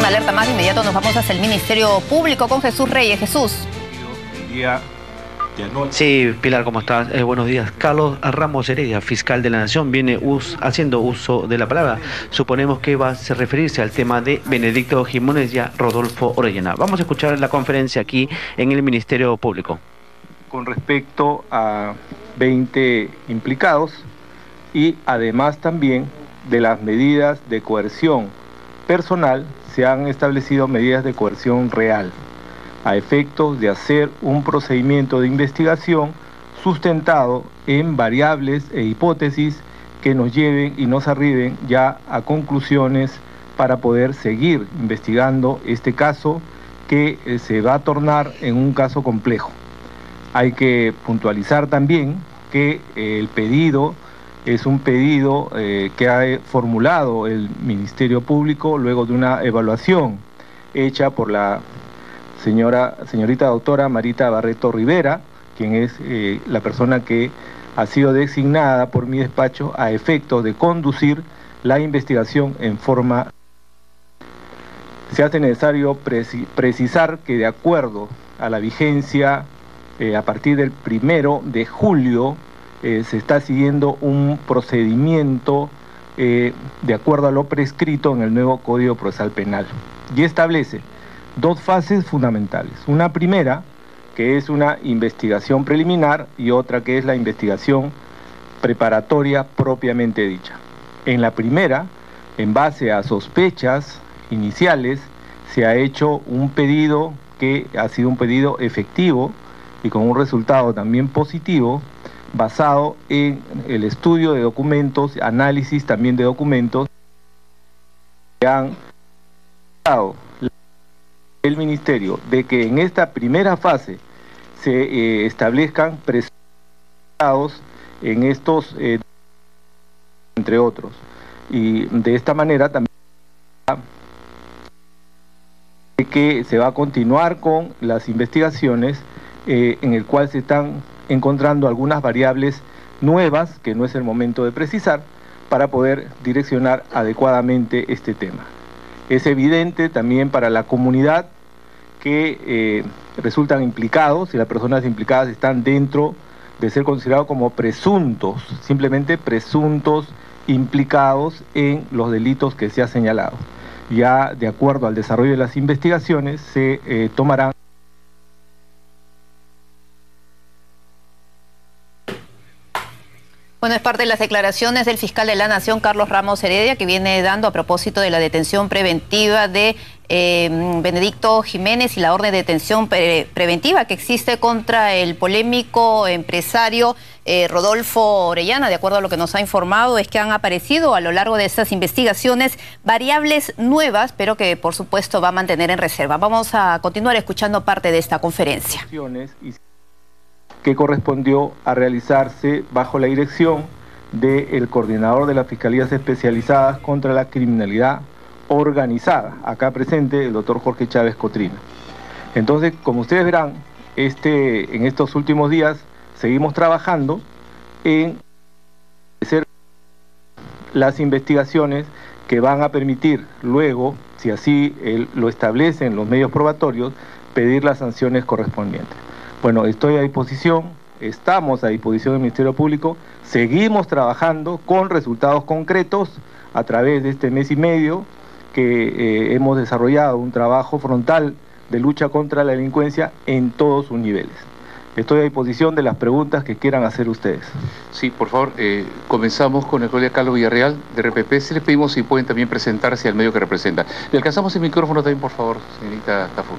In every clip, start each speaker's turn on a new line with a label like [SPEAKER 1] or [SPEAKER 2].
[SPEAKER 1] alerta más. De inmediato nos vamos hacia el Ministerio Público con Jesús Reyes. Jesús.
[SPEAKER 2] Sí, Pilar, ¿cómo estás? Buenos días. Carlos Ramos Heredia, fiscal de la Nación, viene haciendo uso de la palabra. Suponemos que va a referirse al tema de Benedicto Giménez y a Rodolfo Orellana. Vamos a escuchar la conferencia aquí en el Ministerio Público.
[SPEAKER 3] Con respecto a 20 implicados y además también de las medidas de coerción personal, se han establecido medidas de coerción real, a efectos de hacer un procedimiento de investigación sustentado en variables e hipótesis que nos lleven y nos arriben ya a conclusiones para poder seguir investigando este caso que se va a tornar en un caso complejo. Hay que puntualizar también que el pedido es un pedido que ha formulado el Ministerio Público luego de una evaluación hecha por la señorita doctora Marita Barreto Rivera, quien es la persona que ha sido designada por mi despacho a efectos de conducir la investigación en forma. Se hace necesario precisar que de acuerdo a la vigencia, a partir del 1 de julio, se está siguiendo un procedimiento de acuerdo a lo prescrito en el nuevo Código Procesal Penal y establece dos fases fundamentales. Una primera, que es una investigación preliminar, y otra que es la investigación preparatoria propiamente dicha. En la primera, en base a sospechas iniciales, se ha hecho un pedido que ha sido un pedido efectivo y con un resultado también positivo, basado en el estudio de documentos, análisis también de documentos que han dado el Ministerio de que en esta primera fase se establezcan presuntos en estos, entre otros, y de esta manera también que se va a continuar con las investigaciones en el cual se están encontrando algunas variables nuevas que no es el momento de precisar para poder direccionar adecuadamente este tema. Es evidente también para la comunidad que resultan implicados, y las personas implicadas están dentro de ser considerados como presuntos, simplemente presuntos implicados en los delitos que se ha señalado. Ya de acuerdo al desarrollo de las investigaciones se tomarán.
[SPEAKER 1] Bueno, es parte de las declaraciones del fiscal de la Nación, Carlos Ramos Heredia, que viene dando a propósito de la detención preventiva de Benedicto Giménez y la orden de detención preventiva que existe contra el polémico empresario Rodolfo Orellana. De acuerdo a lo que nos ha informado, es que han aparecido a lo largo de estas investigaciones variables nuevas, pero que por supuesto va a mantener en reserva. Vamos a continuar escuchando parte de esta conferencia.
[SPEAKER 3] Que correspondió a realizarse bajo la dirección del coordinador de las Fiscalías Especializadas contra la Criminalidad Organizada, acá presente el doctor Jorge Chávez Cotrina. Entonces, como ustedes verán, en estos últimos días seguimos trabajando en hacer las investigaciones que van a permitir luego, si así lo establecen los medios probatorios, pedir las sanciones correspondientes. Bueno, estoy a disposición, estamos a disposición del Ministerio Público, seguimos trabajando con resultados concretos a través de este mes y medio que hemos desarrollado un trabajo frontal de lucha contra la delincuencia en todos sus niveles. Estoy a disposición de las preguntas que quieran hacer ustedes.
[SPEAKER 4] Sí, por favor, comenzamos con el colega Carlos Villarreal de RPP. Si les pedimos si pueden también presentarse al medio que representan. ¿Le alcanzamos el micrófono también, por favor, señorita Tafur?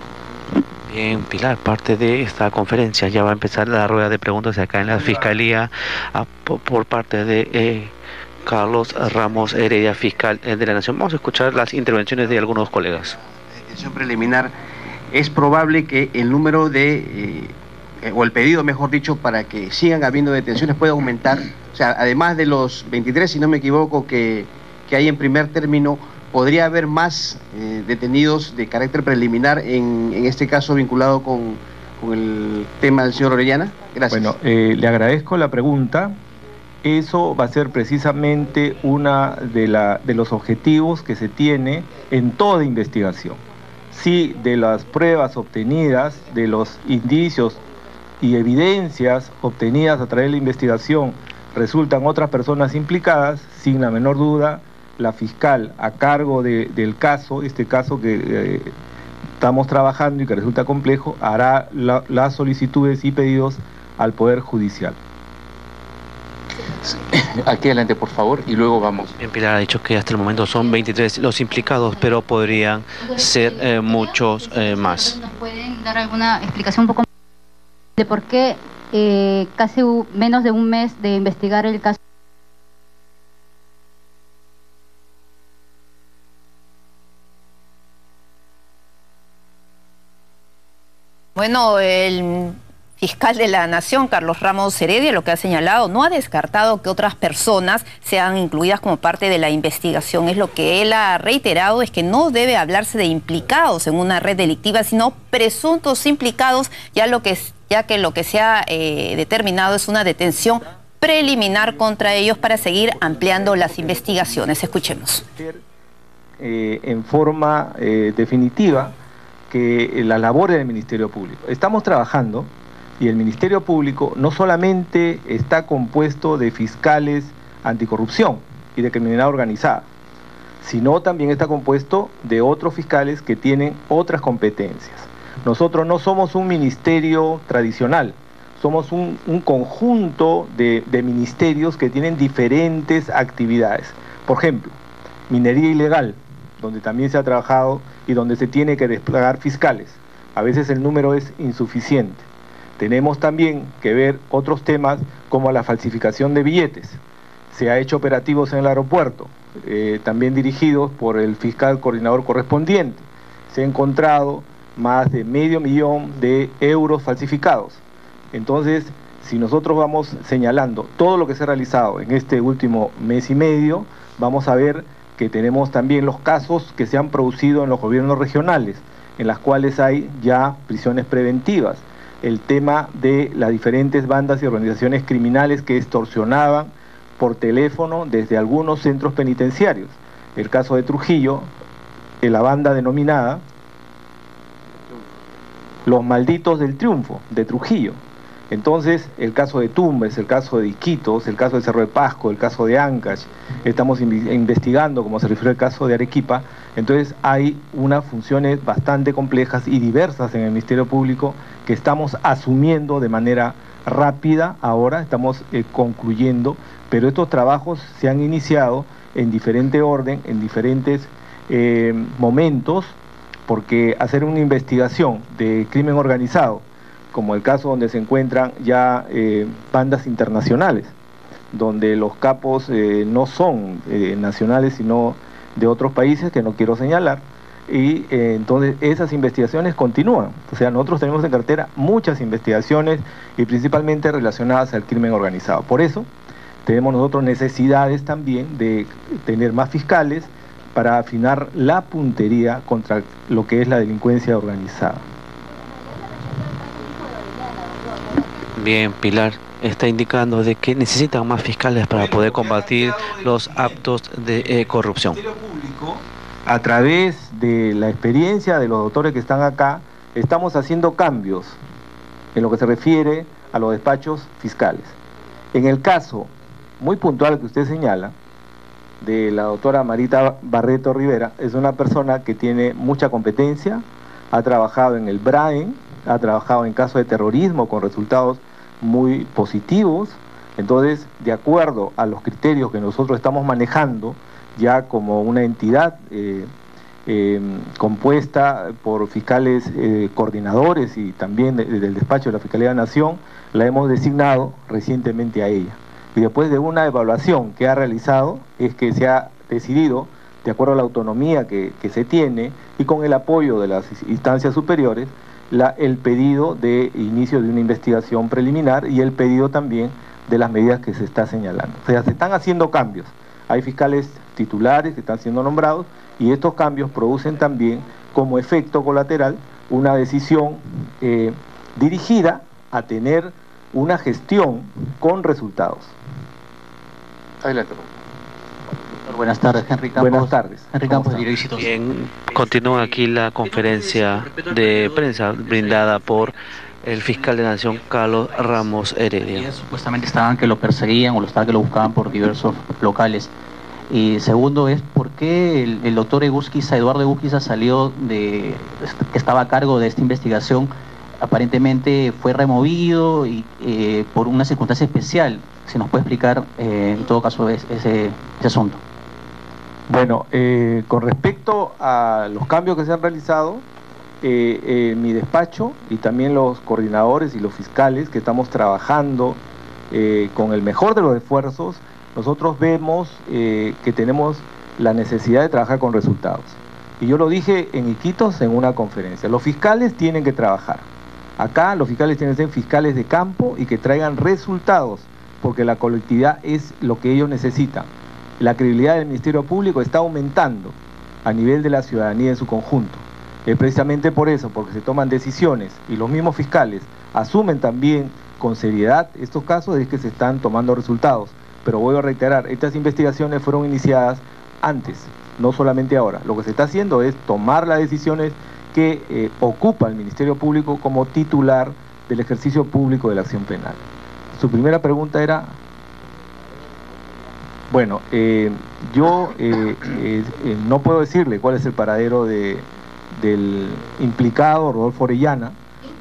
[SPEAKER 2] Bien, Pilar, parte de esta conferencia ya va a empezar la rueda de preguntas acá en la Fiscalía por parte de Carlos Ramos Heredia, fiscal de la Nación. Vamos a escuchar las intervenciones de algunos colegas.
[SPEAKER 5] Detención preliminar, es probable que el número o el pedido, mejor dicho, para que sigan habiendo detenciones pueda aumentar. O sea, además de los 23, si no me equivoco, que hay en primer término, ¿podría haber más detenidos de carácter preliminar en este caso vinculado con el tema del señor Orellana? Gracias.
[SPEAKER 3] Bueno, le agradezco la pregunta eso va a ser precisamente uno de los objetivos que se tiene en toda investigación. Si de las pruebas obtenidas, de los indicios y evidencias obtenidas a través de la investigación resultan otras personas implicadas, sin la menor duda, la fiscal a cargo del caso, este caso que estamos trabajando y que resulta complejo, hará las solicitudes y pedidos al Poder Judicial.
[SPEAKER 4] Aquí adelante, por favor, y luego vamos.
[SPEAKER 2] Bien, Pilar ha dicho que hasta el momento son 23 los implicados, pero podrían ser muchos más.
[SPEAKER 6] ¿Nos pueden dar alguna explicación un poco de por qué casi menos de un mes de investigar el caso?
[SPEAKER 1] Bueno, el fiscal de la Nación, Carlos Ramos Heredia, lo que ha señalado, no ha descartado que otras personas sean incluidas como parte de la investigación. Es lo que él ha reiterado, es que no debe hablarse de implicados en una red delictiva, sino presuntos implicados, ya que lo que se ha determinado es una detención preliminar contra ellos para seguir ampliando las investigaciones. Escuchemos.
[SPEAKER 3] En forma definitiva que la labor del Ministerio Público. Estamos trabajando y el Ministerio Público no solamente está compuesto de fiscales anticorrupción y de criminalidad organizada, sino también está compuesto de otros fiscales que tienen otras competencias. Nosotros no somos un ministerio tradicional, somos un conjunto de ministerios que tienen diferentes actividades. Por ejemplo, minería ilegal, donde también se ha trabajado y donde se tiene que desplegar fiscales. A veces el número es insuficiente. Tenemos también que ver otros temas como la falsificación de billetes. Se ha hecho operativos en el aeropuerto, también dirigidos por el fiscal coordinador correspondiente. Se ha encontrado más de $500,000 de euros falsificados. Entonces, si nosotros vamos señalando todo lo que se ha realizado en este último mes y medio, vamos a ver que tenemos también los casos que se han producido en los gobiernos regionales, en las cuales hay ya prisiones preventivas. El tema de las diferentes bandas y organizaciones criminales que extorsionaban por teléfono desde algunos centros penitenciarios. El caso de Trujillo, de la banda denominada Los Malditos del Triunfo, de Trujillo. Entonces, el caso de Tumbes, el caso de Iquitos, el caso de Cerro de Pasco, el caso de Ancash, estamos investigando, como se refiere al caso de Arequipa. Entonces, hay unas funciones bastante complejas y diversas en el Ministerio Público que estamos asumiendo de manera rápida. Ahora estamos concluyendo, pero estos trabajos se han iniciado en diferente orden, en diferentes momentos, porque hacer una investigación de crimen organizado, como el caso donde se encuentran ya bandas internacionales, donde los capos no son nacionales, sino de otros países que no quiero señalar, y entonces esas investigaciones continúan. O sea, nosotros tenemos en cartera muchas investigaciones y principalmente relacionadas al crimen organizado. Por eso tenemos nosotros necesidades también de tener más fiscales para afinar la puntería contra lo que es la delincuencia organizada.
[SPEAKER 2] Bien, Pilar está indicando de que necesitan más fiscales para poder combatir los actos de corrupción.
[SPEAKER 3] El Ministerio Público, a través de la experiencia de los doctores que están acá, estamos haciendo cambios en lo que se refiere a los despachos fiscales. En el caso muy puntual que usted señala, de la doctora Marita Barreto Rivera, es una persona que tiene mucha competencia, ha trabajado en el BRAEN, ha trabajado en casos de terrorismo con resultados muy positivos. Entonces, de acuerdo a los criterios que nosotros estamos manejando, ya como una entidad compuesta por fiscales coordinadores y también del despacho de la Fiscalía de la Nación, la hemos designado recientemente a ella. Y después de una evaluación que ha realizado, es que se ha decidido, de acuerdo a la autonomía que se tiene y con el apoyo de las instancias superiores, el pedido de inicio de una investigación preliminar y el pedido también de las medidas que se está señalando. O sea, se están haciendo cambios. Hay fiscales titulares que están siendo nombrados y estos cambios producen también como efecto colateral una decisión dirigida a tener una gestión con resultados.
[SPEAKER 4] Adelante.
[SPEAKER 7] Buenas tardes, Henry Campos.
[SPEAKER 3] Buenas tardes.
[SPEAKER 7] Henry Campos, Diario Éxitos.
[SPEAKER 2] Bien, continúa aquí la conferencia de prensa brindada por el fiscal de la Nación, Carlos Ramos Heredia.
[SPEAKER 7] Supuestamente estaban que lo perseguían o estaban que lo buscaban por diversos locales. Y segundo es, ¿por qué el doctor Eduardo Egusquiza salió que estaba a cargo de esta investigación? Aparentemente fue removido y por una circunstancia especial. Si nos puede explicar, en todo caso, ese asunto.
[SPEAKER 3] Bueno, con respecto a los cambios que se han realizado, mi despacho y también los coordinadores y los fiscales que estamos trabajando con el mejor de los esfuerzos, nosotros vemos que tenemos la necesidad de trabajar con resultados. Y yo lo dije en Iquitos en una conferencia, los fiscales tienen que trabajar. Acá los fiscales tienen que ser fiscales de campo y que traigan resultados, porque la colectividad es lo que ellos necesitan. La credibilidad del Ministerio Público está aumentando a nivel de la ciudadanía en su conjunto. Es precisamente por eso, porque se toman decisiones y los mismos fiscales asumen también con seriedad estos casos, es que se están tomando resultados. Pero voy a reiterar, estas investigaciones fueron iniciadas antes, no solamente ahora. Lo que se está haciendo es tomar las decisiones que ocupa el Ministerio Público como titular del ejercicio público de la acción penal. Su primera pregunta era... Bueno, yo no puedo decirle cuál es el paradero del implicado Rodolfo Orellana,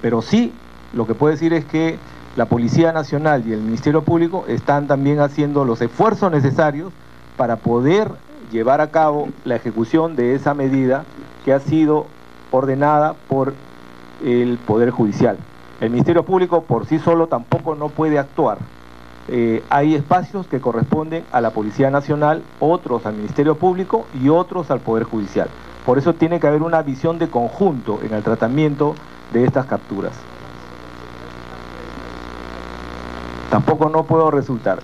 [SPEAKER 3] pero sí lo que puedo decir es que la Policía Nacional y el Ministerio Público están también haciendo los esfuerzos necesarios para poder llevar a cabo la ejecución de esa medida que ha sido ordenada por el Poder Judicial. El Ministerio Público por sí solo tampoco no puede actuar. Hay espacios que corresponden a la Policía Nacional, otros al Ministerio Público y otros al Poder Judicial. Por eso tiene que haber una visión de conjunto en el tratamiento de estas capturas. Tampoco no puedo resulta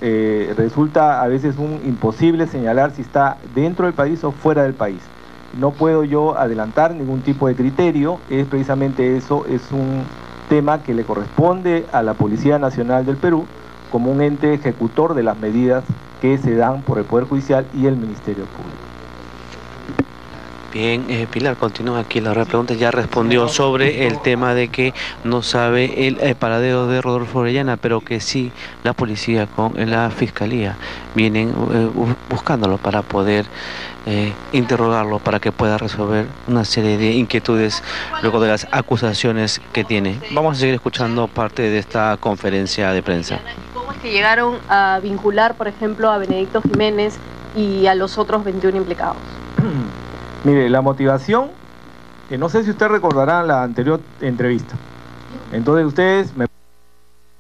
[SPEAKER 3] a veces imposible señalar si está dentro del país o fuera del país. No puedo yo adelantar ningún tipo de criterio, es precisamente eso, es un tema que le corresponde a la Policía Nacional del Perú como un ente ejecutor de las medidas que se dan por el Poder Judicial y el Ministerio Público.
[SPEAKER 2] Bien, Pilar, continúa aquí la pregunta. Ya respondió sobre el tema de que no sabe el paradero de Rodolfo Orellana, pero que sí la policía con la fiscalía vienen buscándolo para poder interrogarlo, para que pueda resolver una serie de inquietudes luego de las acusaciones que tiene. Vamos a seguir escuchando parte de esta conferencia de prensa.
[SPEAKER 8] ¿Cómo es que llegaron a vincular, por ejemplo, a Benedicto Jiménez y a los otros 21 implicados?
[SPEAKER 3] Mire, la motivación, no sé si usted recordará la anterior entrevista. Entonces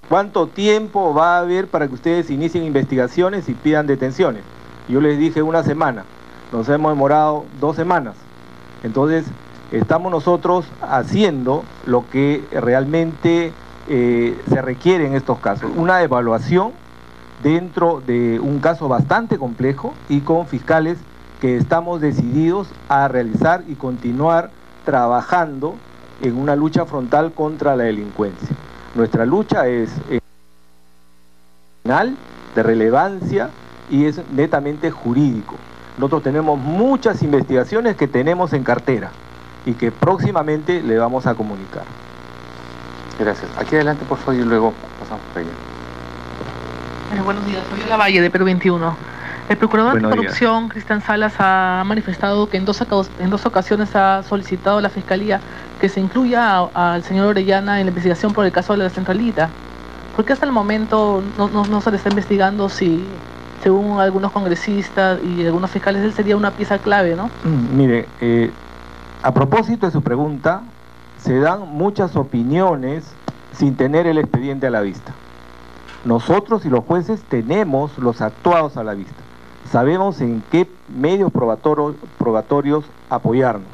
[SPEAKER 3] ¿cuánto tiempo va a haber para que ustedes inicien investigaciones y pidan detenciones? Yo les dije una semana, nos hemos demorado 2 semanas. Entonces, estamos nosotros haciendo lo que realmente se requiere en estos casos. Una evaluación dentro de un caso bastante complejo y con fiscales que estamos decididos a realizar y continuar trabajando en una lucha frontal contra la delincuencia. Nuestra lucha es penal, de relevancia y es netamente jurídico. Nosotros tenemos muchas investigaciones que tenemos en cartera y que próximamente le vamos a comunicar.
[SPEAKER 4] Gracias. Aquí adelante, por favor, y luego pasamos por allá.
[SPEAKER 9] Buenos días, soy La Valle de Perú 21. El procurador de corrupción, Cristian Salas, ha manifestado que en dos ocasiones ha solicitado a la Fiscalía que se incluya al señor Orellana en la investigación por el caso de la Centralita. ¿Por qué hasta el momento no se le está investigando si, según algunos congresistas y algunos fiscales, él sería una pieza clave, ¿no?
[SPEAKER 3] Mire, a propósito de su pregunta, se dan muchas opiniones sin tener el expediente a la vista. Nosotros y los jueces tenemos los actuados a la vista. Sabemos en qué medios probatorios apoyarnos.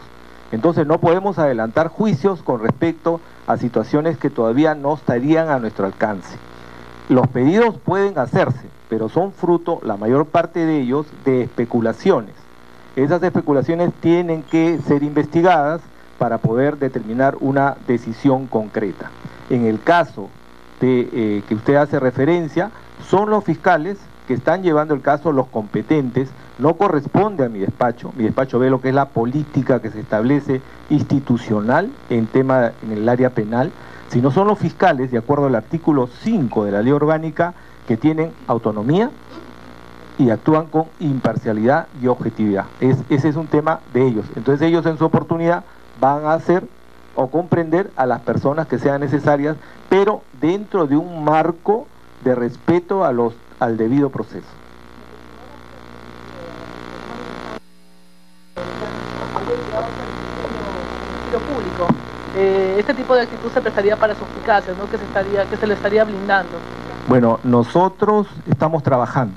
[SPEAKER 3] Entonces no podemos adelantar juicios con respecto a situaciones que todavía no estarían a nuestro alcance. Los pedidos pueden hacerse, pero son fruto, la mayor parte de ellos, de especulaciones. Esas especulaciones tienen que ser investigadas para poder determinar una decisión concreta. En el caso que usted hace referencia, son los fiscales que están llevando el caso, los competentes, no corresponde a mi despacho ve lo que es la política que se establece institucional en el área penal, sino son los fiscales, de acuerdo al artículo 5 de la ley orgánica, que tienen autonomía y actúan con imparcialidad y objetividad. Ese es un tema de ellos. Entonces ellos en su oportunidad van a hacer o comprender a las personas que sean necesarias, pero dentro de un marco de respeto al debido proceso.
[SPEAKER 9] Público. Este tipo de actitud se prestaría para su eficacia, ¿no? que se le estaría blindando.
[SPEAKER 3] Bueno, nosotros estamos trabajando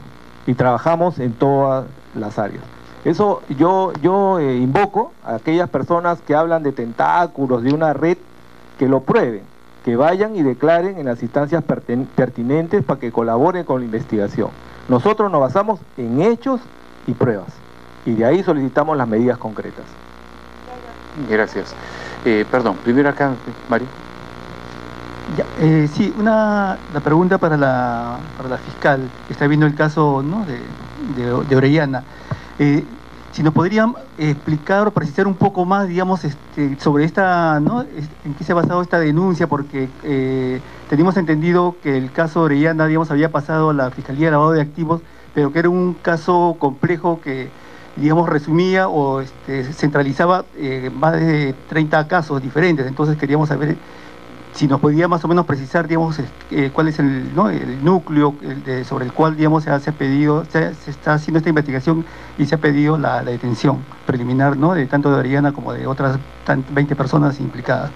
[SPEAKER 3] y trabajamos en todas las áreas. Eso yo invoco a aquellas personas que hablan de tentáculos, de una red, que lo prueben, que vayan y declaren en las instancias pertinentes para que colaboren con la investigación. Nosotros nos basamos en hechos y pruebas, y de ahí solicitamos las medidas concretas.
[SPEAKER 4] Gracias. Perdón, primero acá, Mario.
[SPEAKER 10] Ya, sí, la pregunta para la fiscal, que está viendo el caso, ¿no?, de Orellana. Si nos podrían explicar o precisar un poco más, digamos, sobre esta, ¿no?, en qué se ha basado esta denuncia, porque teníamos entendido que el caso de Orellana, digamos, había pasado a la Fiscalía de Lavado de Activos, pero que era un caso complejo que, digamos, resumía o centralizaba más de 30 casos diferentes. Entonces queríamos saber si nos podía más o menos precisar, digamos, cuál es el núcleo sobre el cual, digamos, se está haciendo esta investigación y se ha pedido la detención preliminar, ¿no?, de tanto de Orellana como de otras 20 personas implicadas.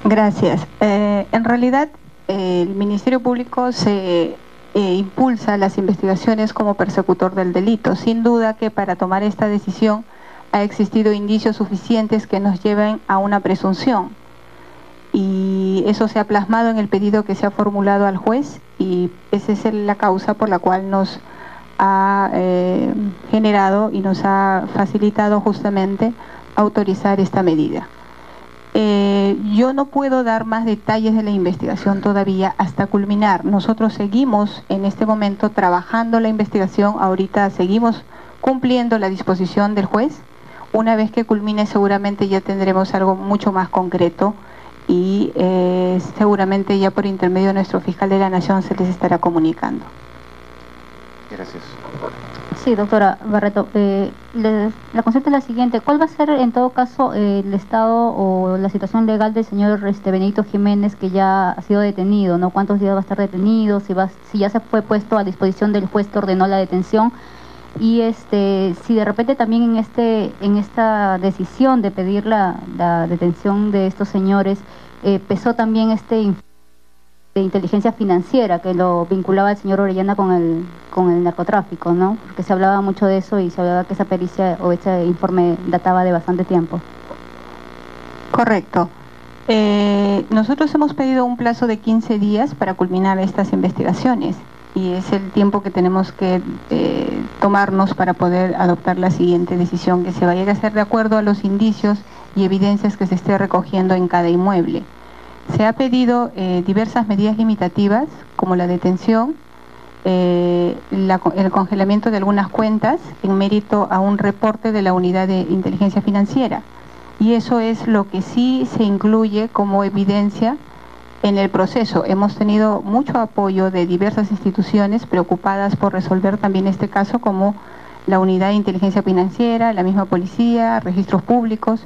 [SPEAKER 11] Gracias. En realidad, el Ministerio Público se impulsa las investigaciones como persecutor del delito. Sin duda que para tomar esta decisión ha existido indicios suficientes que nos lleven a una presunción. Y eso se ha plasmado en el pedido que se ha formulado al juez, y esa es la causa por la cual nos ha generado y nos ha facilitado justamente autorizar esta medida. Yo no puedo dar más detalles de la investigación todavía hasta culminar. Nosotros seguimos en este momento trabajando la investigación, ahorita seguimos cumpliendo la disposición del juez. Una vez que culmine seguramente ya tendremos algo mucho más concreto, y seguramente ya por intermedio de nuestro fiscal de la Nación se les estará comunicando.
[SPEAKER 4] Gracias.
[SPEAKER 6] Sí, doctora Barreto, la consulta es la siguiente: ¿cuál va a ser en todo caso el estado o la situación legal del señor Benedicto Jiménez, que ya ha sido detenido, ¿no? ¿Cuántos días va a estar detenido? Si ya se fue puesto a disposición del juez que ordenó la detención, y si de repente también en esta decisión de pedir la detención de estos señores pesó también de inteligencia financiera, que lo vinculaba al señor Orellana con el narcotráfico, ¿no? Porque se hablaba mucho de eso y se hablaba que esa pericia o ese informe databa de bastante tiempo.
[SPEAKER 11] Correcto. Nosotros hemos pedido un plazo de 15 días para culminar estas investigaciones, y es el tiempo que tenemos que tomarnos para poder adoptar la siguiente decisión, que se vaya a hacer de acuerdo a los indicios y evidencias que se esté recogiendo en cada inmueble. Se ha pedido diversas medidas limitativas, como la detención, el congelamiento de algunas cuentas en mérito a un reporte de la Unidad de Inteligencia Financiera, y eso es lo que sí se incluye como evidencia en el proceso. Hemos tenido mucho apoyo de diversas instituciones preocupadas por resolver también este caso, como la Unidad de Inteligencia Financiera, la misma policía, registros públicos.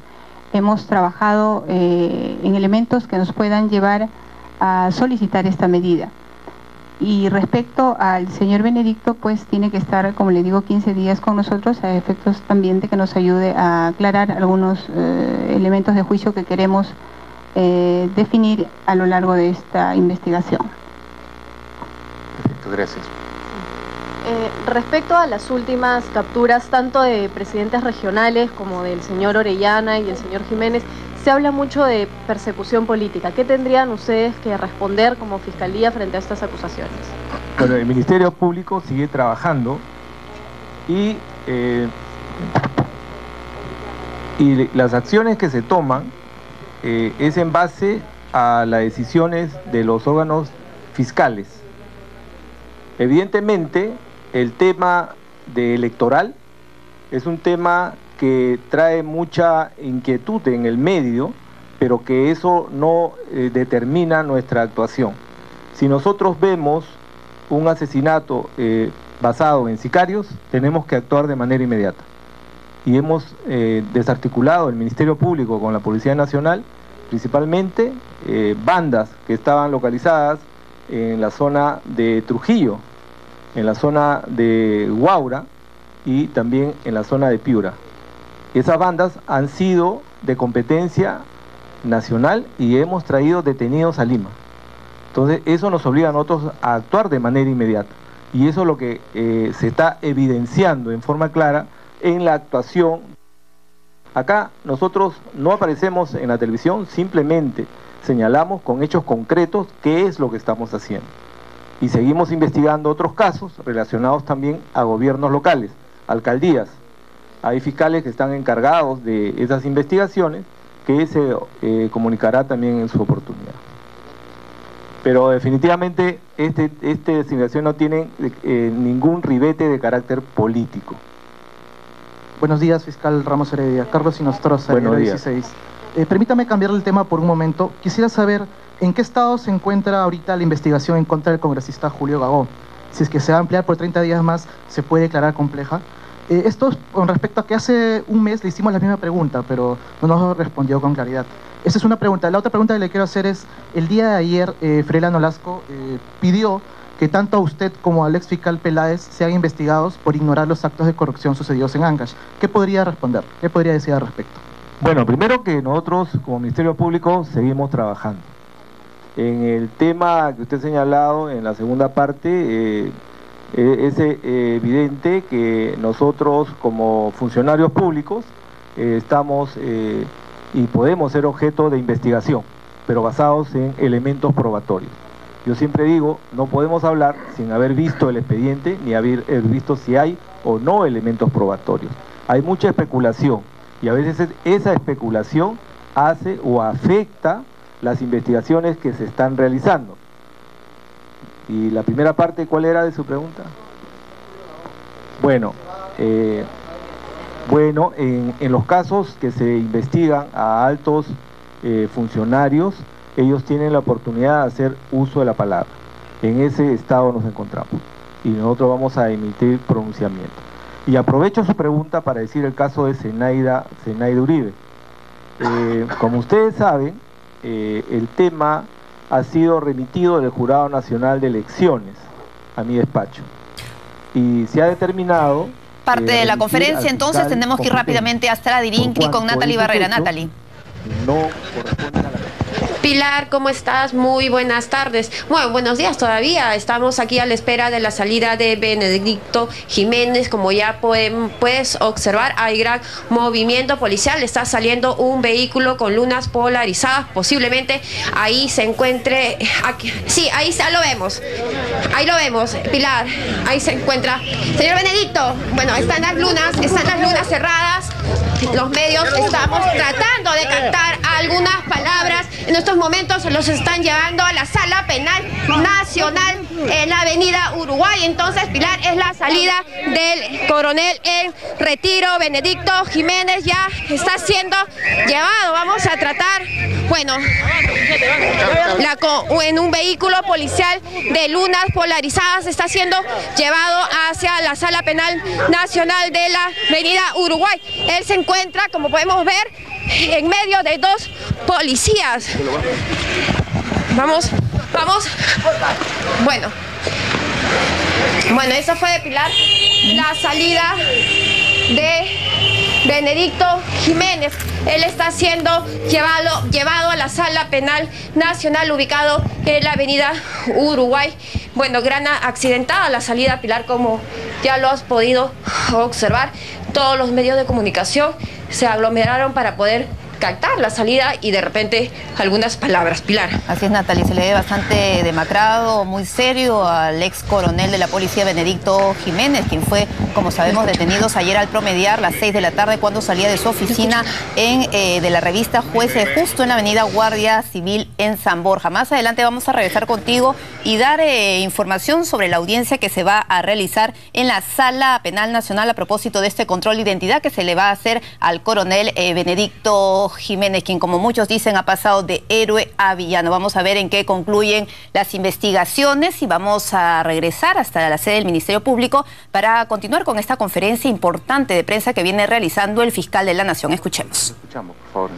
[SPEAKER 11] Hemos trabajado en elementos que nos puedan llevar a solicitar esta medida. Y respecto al señor Benedicto, pues tiene que estar, como le digo, 15 días con nosotros, a efectos también de que nos ayude a aclarar algunos elementos de juicio que queremos definir a lo largo de esta investigación.
[SPEAKER 4] Perfecto, gracias.
[SPEAKER 8] Respecto a las últimas capturas, tanto de presidentes regionales como del señor Orellana y del señor Jiménez, se habla mucho de persecución política. ¿Qué tendrían ustedes que responder como Fiscalía frente a estas acusaciones?
[SPEAKER 3] Bueno, el Ministerio Público sigue trabajando y las acciones que se toman es en base a las decisiones de los órganos fiscales. Evidentemente, el tema electoral es un tema que trae mucha inquietud en el medio, pero que eso no determina nuestra actuación. Si nosotros vemos un asesinato basado en sicarios, tenemos que actuar de manera inmediata. Y hemos desarticulado el Ministerio Público con la Policía Nacional, principalmente bandas que estaban localizadas en la zona de Trujillo, en la zona de Huaura y también en la zona de Piura. Esas bandas han sido de competencia nacional y hemos traído detenidos a Lima. Entonces eso nos obliga a nosotros a actuar de manera inmediata, y eso es lo que se está evidenciando en forma clara en la actuación. Acá nosotros no aparecemos en la televisión, simplemente señalamos con hechos concretos qué es lo que estamos haciendo. Y seguimos investigando otros casos relacionados también a gobiernos locales, alcaldías. Hay fiscales que están encargados de esas investigaciones, que se comunicará también en su oportunidad. Pero definitivamente esta investigación no tiene ningún ribete de carácter político.
[SPEAKER 12] Buenos días, fiscal Ramos Heredia. Carlos Inostroza,
[SPEAKER 3] Buenos días.
[SPEAKER 12] 16. Permítame cambiarle el tema por un momento. Quisiera saber en qué estado se encuentra ahorita la investigación en contra del congresista Julio Gagó. Si es que se va a ampliar por 30 días más, ¿se puede declarar compleja? Esto es con respecto a que hace un mes le hicimos la misma pregunta, pero no nos respondió con claridad. Esa es una pregunta. La otra pregunta que le quiero hacer es, el día de ayer, Frela Nolasco pidió que tanto a usted como al ex fiscal Peláez sean investigados por ignorar los actos de corrupción sucedidos en Ancash. ¿Qué podría responder? ¿Qué podría decir al respecto?
[SPEAKER 3] Bueno, primero que nosotros como Ministerio Público seguimos trabajando. En el tema que usted ha señalado en la segunda parte, es evidente que nosotros como funcionarios públicos estamos y podemos ser objeto de investigación, pero basados en elementos probatorios. Yo siempre digo, no podemos hablar sin haber visto el expediente ni haber visto si hay o no elementos probatorios. Hay mucha especulación y a veces esa especulación hace o afecta las investigaciones que se están realizando. Y la primera parte, ¿cuál era de su pregunta? Bueno, en los casos que se investigan a altos funcionarios, ellos tienen la oportunidad de hacer uso de la palabra. En ese estado nos encontramos y nosotros vamos a emitir pronunciamiento. Y aprovecho su pregunta para decir el caso de Zenaida Uribe. Como ustedes saben, el tema ha sido remitido del Jurado Nacional de Elecciones a mi despacho y se ha determinado
[SPEAKER 1] parte de la conferencia. Entonces tenemos que ir rápidamente hasta la Dirinqui con Natalie Barrera. Natalie.
[SPEAKER 3] No corresponde a la...
[SPEAKER 13] Pilar, ¿cómo estás? Muy buenas tardes. Bueno, buenos días todavía. Estamos aquí a la espera de la salida de Benedicto Jiménez. Como ya puedes observar, hay gran movimiento policial. Está saliendo un vehículo con lunas polarizadas. Posiblemente ahí se encuentre... Aquí. Sí, ahí lo vemos. Ahí lo vemos, Pilar. Ahí se encuentra. Señor Benedicto, bueno, están las lunas cerradas. Los medios estamos tratando de captar algunas palabras. En estos momentos los están llevando a la Sala Penal Nacional en la avenida Uruguay. Entonces, Pilar, es la salida del coronel en retiro. Benedicto Jiménez ya está siendo llevado. Vamos a tratar, bueno, en un vehículo policial de lunas polarizadas está siendo llevado hacia la Sala Penal Nacional de la avenida Uruguay. Él se encuentra, como podemos ver, en medio de dos policías. Vamos. Bueno, eso fue de Pilar, la salida de Benedicto Jiménez. Él está siendo llevado a la Sala Penal Nacional ubicado en la avenida Uruguay. Bueno, gran accidentada la salida, Pilar, como ya lo has podido observar. Todos los medios de comunicación se aglomeraron para poder captar la salida y de repente algunas palabras. Pilar.
[SPEAKER 1] Así es, Natalia, se le ve bastante demacrado, muy serio al ex coronel de la policía Benedicto Jiménez, quien fue, como sabemos, detenido ayer al promediar las 6 de la tarde cuando salía de su oficina de la revista Jueces, justo en la avenida Guardia Civil en San Borja. Más adelante vamos a regresar contigo y dar información sobre la audiencia que se va a realizar en la Sala Penal Nacional a propósito de este control de identidad que se le va a hacer al coronel Benedicto Jiménez, quien, como muchos dicen, ha pasado de héroe a villano. Vamos a ver en qué concluyen las investigaciones y vamos a regresar hasta la sede del Ministerio Público para continuar con esta conferencia importante de prensa que viene realizando el fiscal de la Nación. Escuchemos.
[SPEAKER 4] Escuchamos, por favor.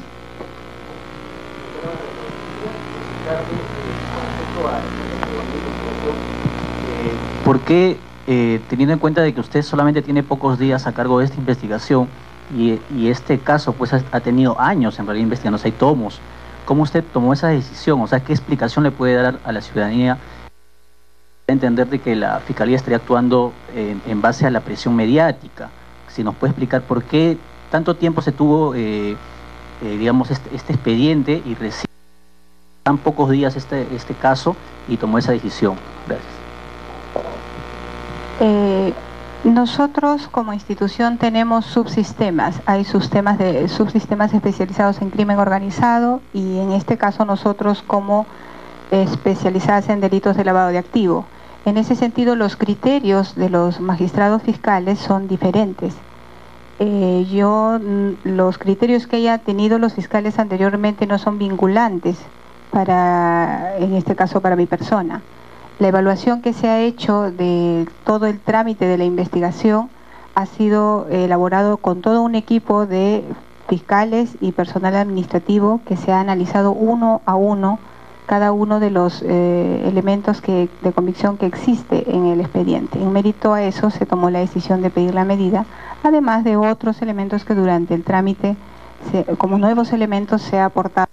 [SPEAKER 7] ¿Por qué, teniendo en cuenta de que usted solamente tiene pocos días a cargo de esta investigación y este caso pues ha tenido años en realidad investigándose, hay tomos, cómo usted tomó esa decisión? O sea, ¿qué explicación le puede dar a la ciudadanía para entender de que la Fiscalía estaría actuando en base a la presión mediática? Si nos puede explicar por qué tanto tiempo se tuvo, digamos, este expediente y recién tan pocos días este caso y tomó esa decisión. Gracias.
[SPEAKER 11] Nosotros como institución tenemos subsistemas, hay subsistemas especializados en crimen organizado y en este caso nosotros como especializadas en delitos de lavado de activo. En ese sentido los criterios de los magistrados fiscales son diferentes. Los criterios que haya tenido los fiscales anteriormente no son vinculantes en este caso para mi persona. La evaluación que se ha hecho de todo el trámite de la investigación ha sido elaborado con todo un equipo de fiscales y personal administrativo que se ha analizado uno a uno cada uno de los elementos de convicción que existe en el expediente. En mérito a eso se tomó la decisión de pedir la medida, además de otros elementos que durante el trámite, como nuevos elementos, se ha aportado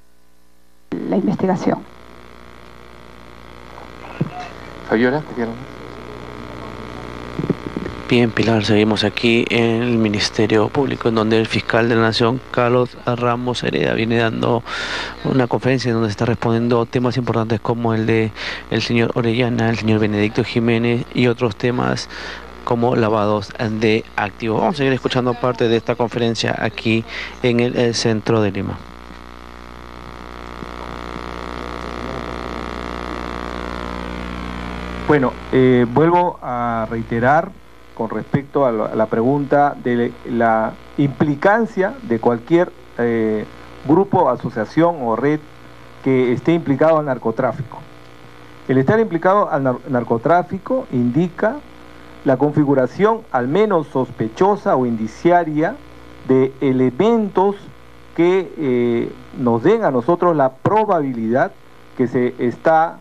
[SPEAKER 11] a la investigación.
[SPEAKER 4] Fabiola,
[SPEAKER 2] Bien, Pilar, seguimos aquí en el Ministerio Público, en donde el fiscal de la Nación, Carlos Ramos Heredia, viene dando una conferencia en donde está respondiendo temas importantes como el de el señor Orellana, el señor Benedicto Jiménez y otros temas como lavados de activos. Vamos a seguir escuchando parte de esta conferencia aquí en el centro de Lima.
[SPEAKER 3] Bueno, vuelvo a reiterar con respecto a la pregunta de la implicancia de cualquier grupo, asociación o red que esté implicado al narcotráfico. El estar implicado al narcotráfico indica la configuración al menos sospechosa o indiciaria de elementos que nos den a nosotros la probabilidad que se está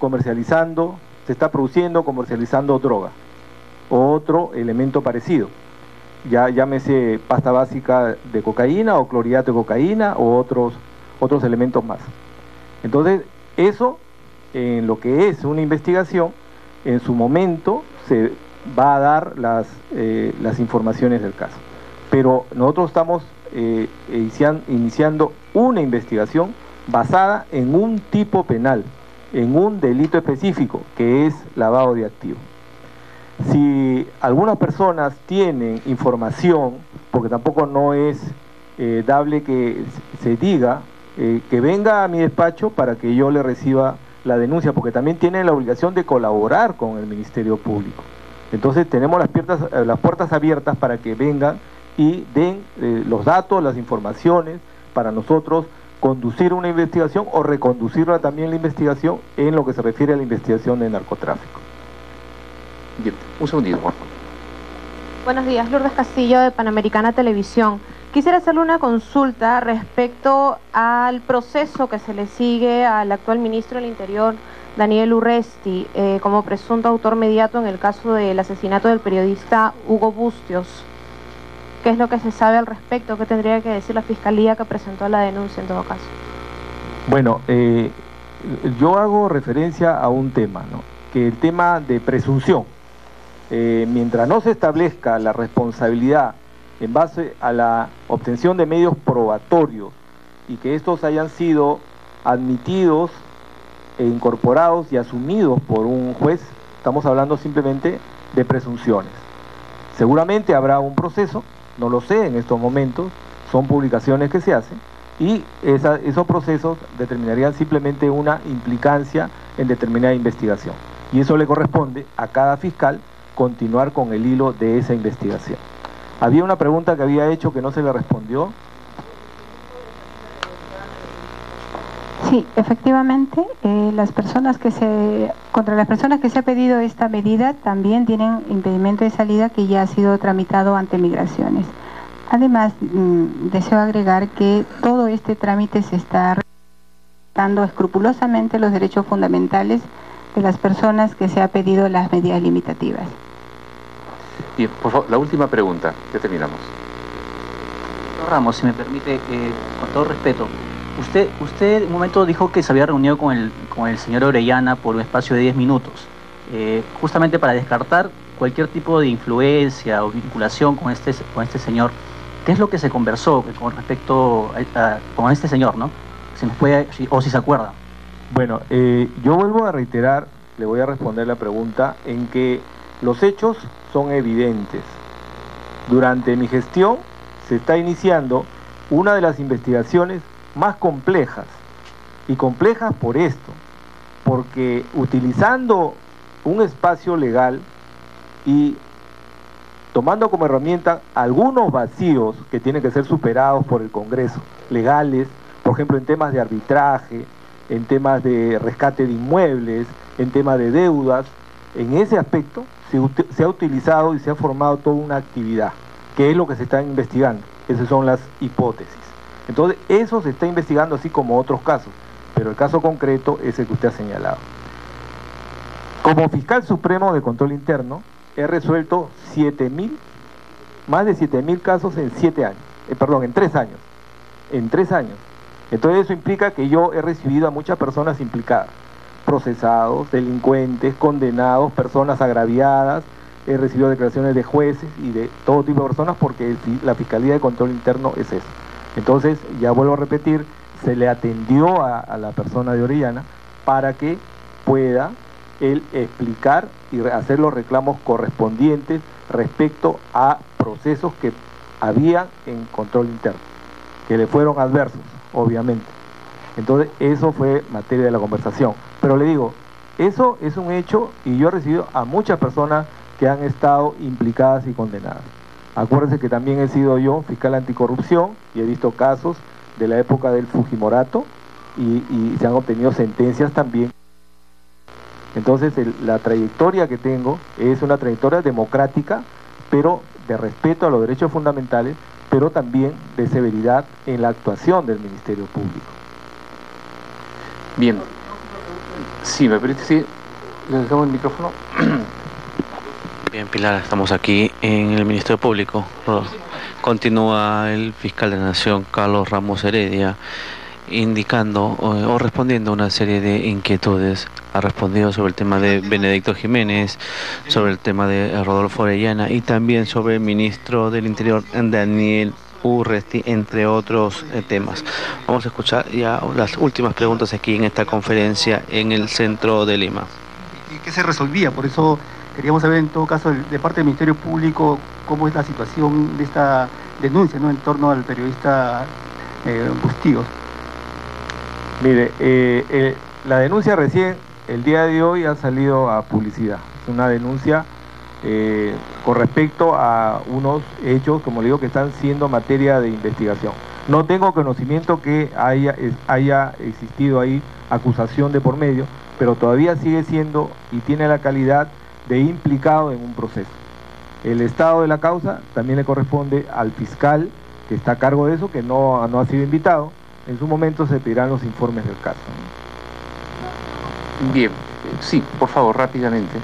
[SPEAKER 3] comercializando, se está produciendo, comercializando droga o otro elemento parecido, ya llámese pasta básica de cocaína o clorhidrato de cocaína o otros elementos más. Entonces, eso en lo que es una investigación, en su momento se va a dar las informaciones del caso. Pero nosotros estamos iniciando una investigación basada en un tipo penal, en un delito específico, que es lavado de activos. Si algunas personas tienen información, porque tampoco no es dable que se diga, que venga a mi despacho para que yo le reciba la denuncia, porque también tienen la obligación de colaborar con el Ministerio Público. Entonces tenemos las puertas abiertas para que vengan y den los datos, las informaciones, para nosotros conducir una investigación o reconducirla también la investigación en lo que se refiere a la investigación de narcotráfico.
[SPEAKER 4] Bien, un segundito, por favor.
[SPEAKER 8] Buenos días, Lourdes Castillo de Panamericana Televisión. Quisiera hacerle una consulta respecto al proceso que se le sigue al actual ministro del Interior, Daniel Urresti, como presunto autor mediato en el caso del asesinato del periodista Hugo Bustios. ¿Qué es lo que se sabe al respecto? ¿Qué tendría que decir la Fiscalía que presentó la denuncia en todo caso?
[SPEAKER 3] Bueno, yo hago referencia a un tema, ¿no? Que el tema de presunción, mientras no se establezca la responsabilidad en base a la obtención de medios probatorios, de la y que estos hayan sido admitidos e incorporados y asumidos por un juez, estamos hablando simplemente de presunciones. Seguramente habrá un proceso, no lo sé en estos momentos, son publicaciones que se hacen, y esos procesos determinarían simplemente una implicancia en determinada investigación. Y eso le corresponde a cada fiscal continuar con el hilo de esa investigación. Había una pregunta que había hecho que no se le respondió.
[SPEAKER 11] Sí, efectivamente, contra las personas que se ha pedido esta medida también tienen impedimento de salida que ya ha sido tramitado ante Migraciones. Además, deseo agregar que todo este trámite se está respetando escrupulosamente los derechos fundamentales de las personas que se ha pedido las medidas limitativas.
[SPEAKER 4] Bien, por favor, la última pregunta, ya terminamos.
[SPEAKER 7] Ramos, si me permite, con todo respeto, usted en un momento dijo que se había reunido con el señor Orellana por un espacio de 10 minutos, justamente para descartar cualquier tipo de influencia o vinculación con este señor. ¿Qué es lo que se conversó con respecto con este señor, no? Si nos puede, o si se acuerda.
[SPEAKER 3] Bueno, yo vuelvo a reiterar, le voy a responder la pregunta, en que los hechos son evidentes. Durante mi gestión se está iniciando una de las investigaciones más complejas, y complejas por esto, porque utilizando un espacio legal y tomando como herramienta algunos vacíos que tienen que ser superados por el Congreso, legales, por ejemplo en temas de arbitraje, en temas de rescate de inmuebles, en temas de deudas, en ese aspecto se ha utilizado y se ha formado toda una actividad, que es lo que se está investigando. Esas son las hipótesis. Entonces, eso se está investigando así como otros casos, pero el caso concreto es el que usted ha señalado. Como fiscal supremo de control interno, he resuelto más de 7.000 casos en 3 años. En 3 años. Entonces eso implica que yo he recibido a muchas personas implicadas, procesados, delincuentes, condenados, personas agraviadas, he recibido declaraciones de jueces y de todo tipo de personas, porque la Fiscalía de Control Interno es eso. Entonces, ya vuelvo a repetir, se le atendió a la persona de Orellana para que pueda él explicar y hacer los reclamos correspondientes respecto a procesos que había en control interno, que le fueron adversos, obviamente. Entonces, eso fue materia de la conversación. Pero le digo, eso es un hecho, y yo he recibido a muchas personas que han estado implicadas y condenadas. Acuérdense que también he sido yo fiscal anticorrupción y he visto casos de la época del Fujimorato y se han obtenido sentencias también. Entonces la trayectoria que tengo es una trayectoria democrática, pero de respeto a los derechos fundamentales, pero también de severidad en la actuación del Ministerio Público.
[SPEAKER 4] Bien. Sí, me permite, sí. Le dejamos el micrófono.
[SPEAKER 2] Bien, Pilar, estamos aquí en el Ministerio Público. Continúa el fiscal de la Nación, Carlos Ramos Heredia, indicando o respondiendo a una serie de inquietudes. Ha respondido sobre el tema de Benedicto Jiménez, sobre el tema de Rodolfo Orellana y también sobre el ministro del Interior, Daniel Urresti, entre otros temas. Vamos a escuchar ya las últimas preguntas aquí en esta conferencia en el centro de Lima.
[SPEAKER 10] ¿Y qué se resolvía? Por eso queríamos saber en todo caso de parte del Ministerio Público cómo es la situación de esta denuncia, ¿no?, en torno al periodista Bustillos.
[SPEAKER 3] Mire, la denuncia recién, el día de hoy, ha salido a publicidad. Es una denuncia con respecto a unos hechos, como le digo, que están siendo materia de investigación. No tengo conocimiento que haya existido ahí acusación de por medio, pero todavía sigue siendo y tiene la calidad de implicado en un proceso. El estado de la causa también le corresponde al fiscal que está a cargo de eso, que no ha sido invitado. En su momento se pedirán los informes del caso.
[SPEAKER 4] Bien, sí, por favor, rápidamente.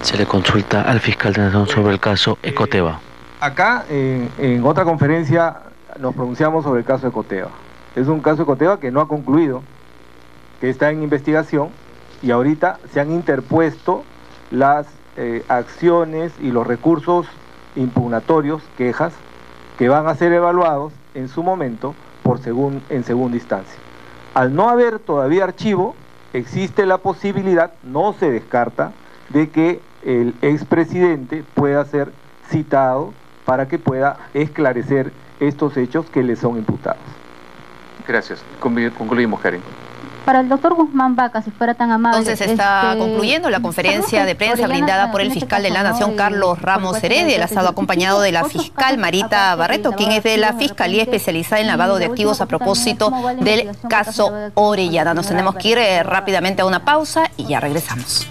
[SPEAKER 2] Se le consulta al fiscal de la Nación sobre el caso Ecoteva.
[SPEAKER 3] Acá, en otra conferencia, nos pronunciamos sobre el caso Ecoteva. Es un caso Ecoteva que no ha concluido, que está en investigación, y ahorita se han interpuesto las acciones y los recursos impugnatorios, quejas, que van a ser evaluados en su momento en segunda instancia. Al no haber todavía archivo, existe la posibilidad, no se descarta, de que el expresidente pueda ser citado para que pueda esclarecer estos hechos que le son imputados.
[SPEAKER 4] Gracias. Concluimos, Karen.
[SPEAKER 6] Para el doctor Guzmán Vaca, si fuera tan amable...
[SPEAKER 1] Entonces está concluyendo la conferencia de prensa brindada por el fiscal de la Nación, Carlos Ramos Heredia. Él ha estado acompañado de la fiscal Marita Barreto, quien es de la Fiscalía Especializada en Lavado de Activos a propósito del caso Orellana. Nos tenemos que ir rápidamente a una pausa y ya regresamos.